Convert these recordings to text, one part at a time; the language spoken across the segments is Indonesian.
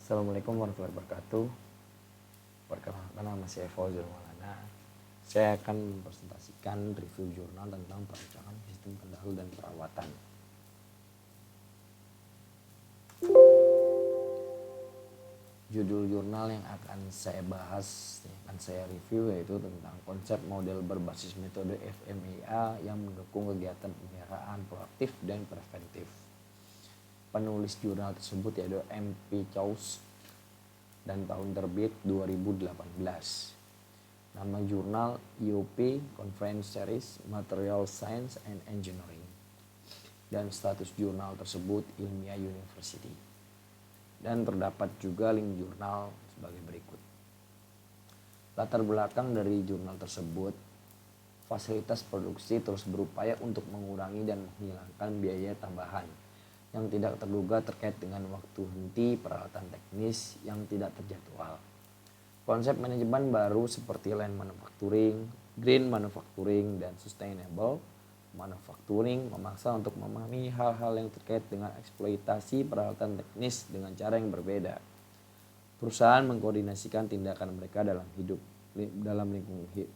Assalamualaikum warahmatullahi wabarakatuh. Perkenalkan, nama saya Fauzul Maulana. Saya akan mempresentasikan review jurnal tentang perancangan sistem kendali dan perawatan. Judul jurnal yang akan saya bahas, yang akan saya review yaitu tentang konsep model berbasis metode FMEA yang mendukung kegiatan pemeliharaan proaktif dan preventif. Penulis jurnal tersebut yaitu M.P. Chous dan tahun terbit 2018. Nama jurnal IOP Conference Series Material Science and Engineering. Dan status jurnal tersebut Ilmiah University. Dan terdapat juga link jurnal sebagai berikut. Latar belakang dari jurnal tersebut, fasilitas produksi terus berupaya untuk mengurangi dan menghilangkan biaya tambahan yang tidak terduga terkait dengan waktu henti peralatan teknis yang tidak terjadwal. Konsep manajemen baru seperti lean manufacturing, green manufacturing, dan sustainable manufacturing memaksa untuk memahami hal-hal yang terkait dengan eksploitasi peralatan teknis dengan cara yang berbeda. Perusahaan mengkoordinasikan tindakan mereka dalam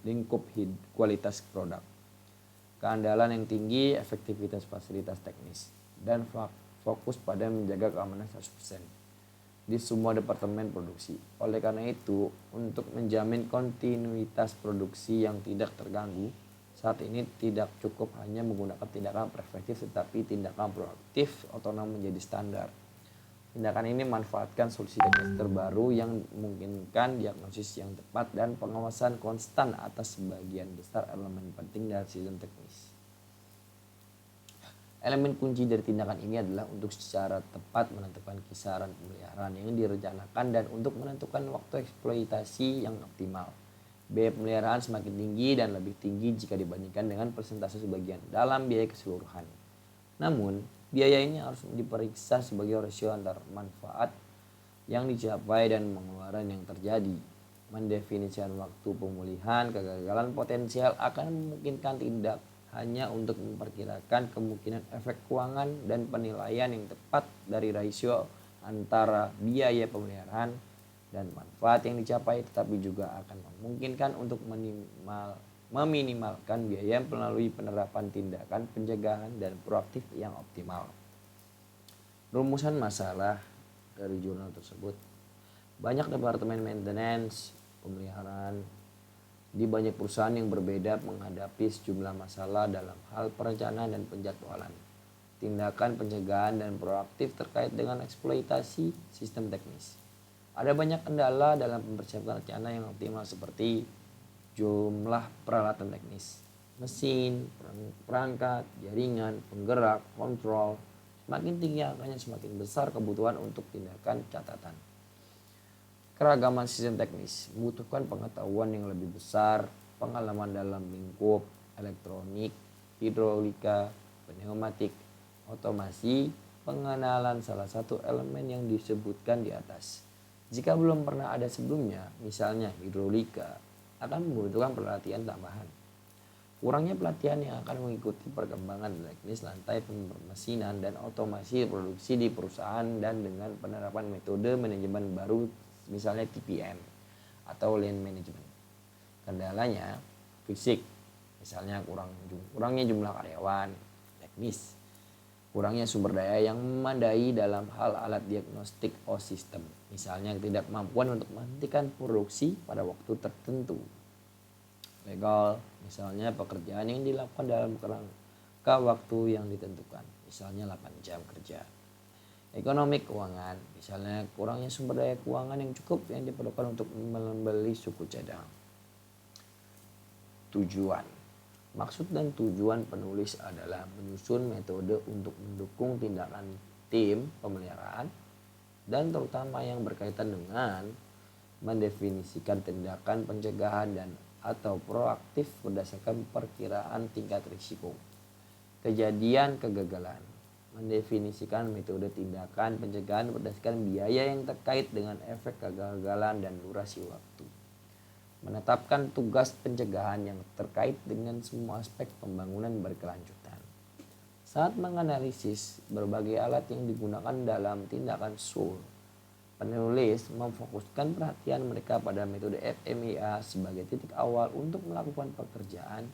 lingkup kualitas produk, keandalan yang tinggi, efektivitas fasilitas teknis, dan fokus pada menjaga keamanan 100% di semua departemen produksi. Oleh karena itu, untuk menjamin kontinuitas produksi yang tidak terganggu, saat ini tidak cukup hanya menggunakan tindakan preventif, tetapi tindakan proaktif otonom menjadi standar. Tindakan ini memanfaatkan solusi teknis terbaru yang memungkinkan diagnosis yang tepat dan pengawasan konstan atas sebagian besar elemen penting dari sistem teknis. Elemen kunci dari tindakan ini adalah untuk secara tepat menentukan kisaran pemeliharaan yang direncanakan dan untuk menentukan waktu eksploitasi yang optimal. Biaya pemeliharaan semakin tinggi dan lebih tinggi jika dibandingkan dengan persentase sebagian dalam biaya keseluruhan. Namun, biaya ini harus diperiksa sebagai rasio antar manfaat yang dicapai dan pengeluaran yang terjadi. Mendefinisikan waktu pemulihan kegagalan potensial akan memungkinkan tidak hanya untuk memperkirakan kemungkinan efek keuangan dan penilaian yang tepat dari rasio antara biaya pemeliharaan dan manfaat yang dicapai, tetapi juga akan memungkinkan untuk meminimalkan biaya melalui penerapan tindakan pencegahan dan proaktif yang optimal. Rumusan masalah dari jurnal tersebut. Banyak departemen maintenance, pemeliharaan di banyak perusahaan yang berbeda menghadapi sejumlah masalah dalam hal perencanaan dan penjadwalan, tindakan pencegahan dan proaktif terkait dengan eksploitasi sistem teknis. Ada banyak kendala dalam mempersiapkan rencana yang optimal seperti jumlah peralatan teknis, mesin, perangkat, jaringan, penggerak, kontrol. Semakin tinggi angkanya semakin besar kebutuhan untuk tindakan catatan. Keragaman sistem teknis membutuhkan pengetahuan yang lebih besar, pengalaman dalam lingkup elektronik, hidrolika, pneumatik, otomasi, pengenalan salah satu elemen yang disebutkan di atas. Jika belum pernah ada sebelumnya, misalnya hidrolika, akan membutuhkan pelatihan tambahan. Kurangnya pelatihan yang akan mengikuti perkembangan teknis lantai pemesinan dan otomasi produksi di perusahaan dan dengan penerapan metode manajemen baru misalnya TPM atau Lean Management. Kendalanya fisik, misalnya kurangnya jumlah karyawan, teknis, kurangnya sumber daya yang memadai dalam hal alat diagnostik sistem, misalnya ketidakmampuan untuk menghentikan produksi pada waktu tertentu. Legal, misalnya pekerjaan yang dilakukan dalam kerangka waktu yang ditentukan, misalnya 8 jam kerja. Ekonomi keuangan, misalnya kurangnya sumber daya keuangan yang cukup yang diperlukan untuk membeli suku cadang. Tujuan. Maksud dan tujuan penulis adalah menyusun metode untuk mendukung tindakan tim pemeliharaan dan terutama yang berkaitan dengan mendefinisikan tindakan pencegahan dan atau proaktif berdasarkan perkiraan tingkat risiko. Kejadian kegagalan. Mendefinisikan metode tindakan pencegahan berdasarkan biaya yang terkait dengan efek kegagalan dan durasi waktu. Menetapkan tugas pencegahan yang terkait dengan semua aspek pembangunan berkelanjutan. Saat menganalisis berbagai alat yang digunakan dalam tindakan SUR, Penulis memfokuskan perhatian mereka pada metode FMEA sebagai titik awal untuk melakukan pekerjaan,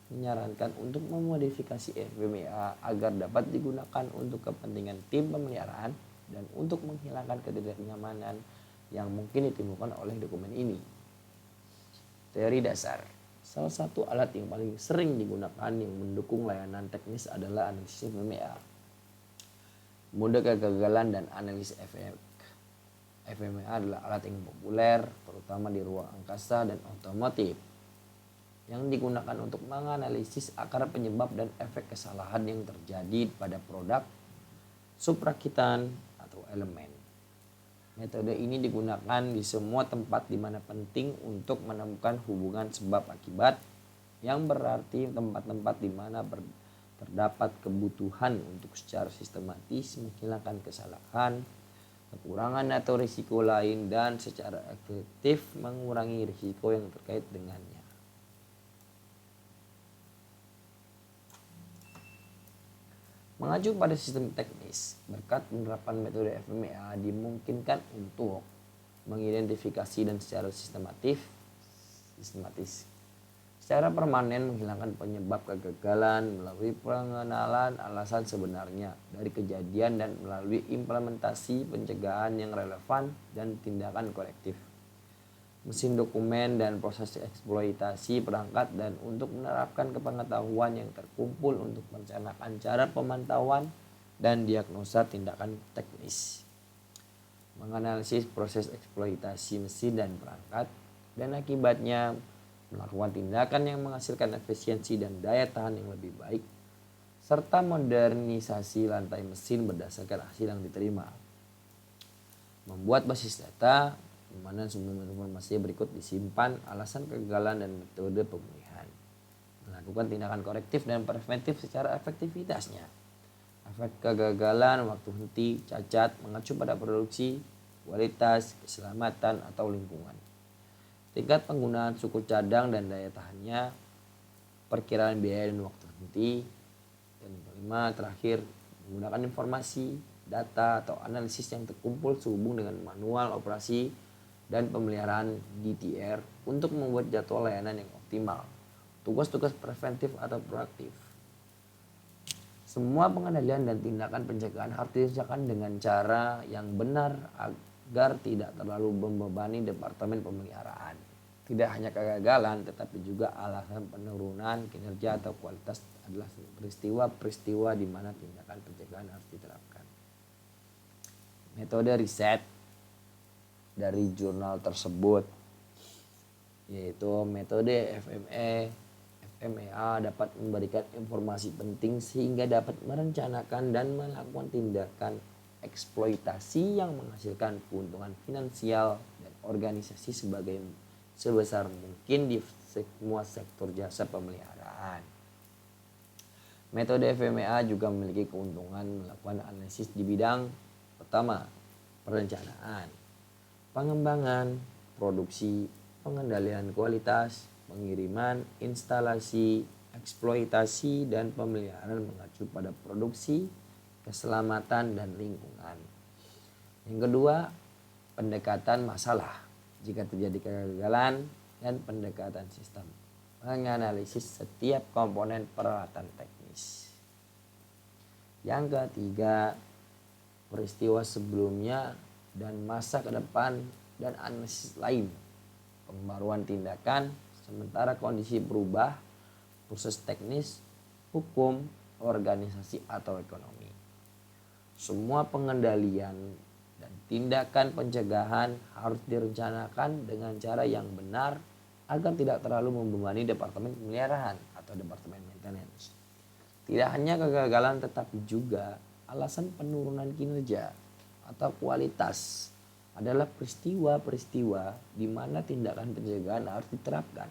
menyarankan untuk memodifikasi FMEA agar dapat digunakan untuk kepentingan tim pemeliharaan dan untuk menghilangkan ketidaknyamanan yang mungkin ditimbulkan oleh dokumen ini. Teori dasar. Salah satu alat yang paling sering digunakan yang mendukung layanan teknis adalah analisis FMEA. Mode kegagalan dan analisis efek. FMEA adalah alat yang populer terutama di ruang angkasa dan otomotif yang digunakan untuk menganalisis akar penyebab dan efek kesalahan yang terjadi pada produk, subrakitan, atau elemen. Metode ini digunakan di semua tempat di mana penting untuk menemukan hubungan sebab akibat, yang berarti tempat-tempat di mana terdapat kebutuhan untuk secara sistematis menghilangkan kesalahan, kekurangan atau risiko lain dan secara efektif mengurangi risiko yang terkait dengannya. Mengacu pada sistem teknis, berkat penerapan metode FMEA dimungkinkan untuk mengidentifikasi dan secara sistematis secara permanen menghilangkan penyebab kegagalan melalui pengenalan alasan sebenarnya dari kejadian dan melalui implementasi pencegahan yang relevan dan tindakan korektif. Mesin dokumen dan proses eksploitasi perangkat dan untuk menerapkan kepengetahuan yang terkumpul untuk merencanakan cara pemantauan dan diagnosa tindakan teknis. Menganalisis proses eksploitasi mesin dan perangkat dan akibatnya melakukan tindakan yang menghasilkan efisiensi dan daya tahan yang lebih baik serta modernisasi lantai mesin berdasarkan hasil yang diterima. Membuat basis data di mana sumber informasi berikut disimpan, alasan kegagalan dan metode pemulihan. Melakukan tindakan korektif dan preventif secara efektivitasnya. Efek kegagalan, waktu henti, cacat, mengacu pada produksi, kualitas, keselamatan atau lingkungan. Tingkat penggunaan suku cadang dan daya tahannya, perkiraan biaya dan waktu henti. Dan kelima, terakhir, menggunakan informasi, data atau analisis yang terkumpul sehubung dengan manual operasi dan pemeliharaan DTR untuk membuat jadwal layanan yang optimal. Tugas-tugas preventif atau proaktif. Semua pengendalian dan tindakan pencegahan harus dikerjakan dengan cara yang benar agar tidak terlalu membebani Departemen Pemeliharaan. Tidak hanya kegagalan tetapi juga alasan penurunan kinerja atau kualitas adalah peristiwa-peristiwa di mana tindakan pencegahan harus diterapkan. Metode riset dari jurnal tersebut yaitu metode FMEA dapat memberikan informasi penting sehingga dapat merencanakan dan melakukan tindakan eksploitasi yang menghasilkan keuntungan finansial dan organisasi sebesar mungkin di semua sektor jasa pemeliharaan. Metode FMEA juga memiliki keuntungan melakukan analisis di bidang pertama, perencanaan, pengembangan, produksi, pengendalian kualitas, pengiriman, instalasi, eksploitasi, dan pemeliharaan mengacu pada produksi, keselamatan, dan lingkungan. Yang kedua, pendekatan masalah jika terjadi kegagalan dan pendekatan sistem. Menganalisis setiap komponen peralatan teknis. Yang ketiga, peristiwa sebelumnya dan masa ke depan dan analisis lain, pembaruan tindakan sementara kondisi berubah, proses teknis, hukum, organisasi atau ekonomi. Semua pengendalian dan tindakan pencegahan harus direncanakan dengan cara yang benar agar tidak terlalu membebani Departemen Pemeliharaan atau Departemen Maintenance. Tidak hanya kegagalan tetapi juga alasan penurunan kinerja atau kualitas adalah peristiwa-peristiwa di mana tindakan pencegahan harus diterapkan.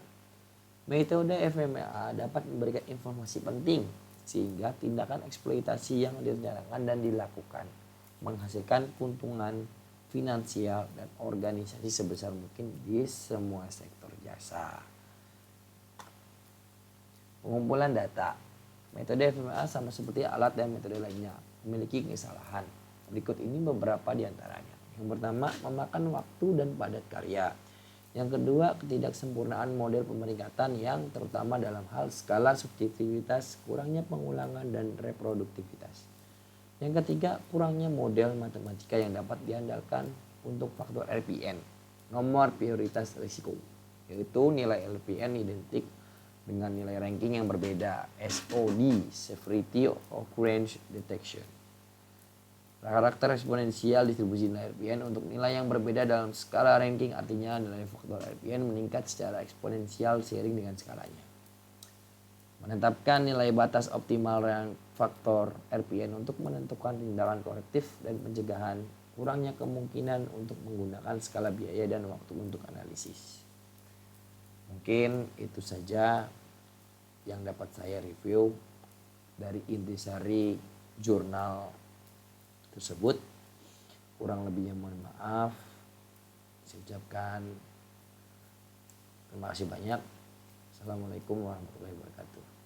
Metode FMEA dapat memberikan informasi penting sehingga tindakan eksploitasi yang direncanakan dan dilakukan menghasilkan keuntungan finansial dan organisasi sebesar mungkin di semua sektor jasa. Pengumpulan data. Metode FMEA sama seperti alat dan metode lainnya memiliki kesalahan. Berikut ini beberapa di antaranya. Yang pertama, memakan waktu dan padat karya. Yang kedua, ketidaksempurnaan model pemeringkatan yang terutama dalam hal skala subjektivitas, kurangnya pengulangan dan reproduktivitas. Yang ketiga, kurangnya model matematika yang dapat diandalkan untuk faktor LPN, nomor prioritas risiko, yaitu nilai LPN identik dengan nilai ranking yang berbeda, SOD, Severity Occurrence Detection. Karakter eksponensial distribusi nilai LPN untuk nilai yang berbeda dalam skala ranking, artinya nilai faktor LPN meningkat secara eksponensial seiring dengan skalanya. Menetapkan nilai batas optimal faktor LPN untuk menentukan tindakan korektif dan pencegahan kurangnya kemungkinan untuk menggunakan skala biaya dan waktu untuk analisis. Mungkin itu saja yang dapat saya review dari intisari jurnal tersebut. Kurang lebihnya mohon maaf. Saya ucapkan terima kasih banyak. Assalamualaikum warahmatullahi wabarakatuh.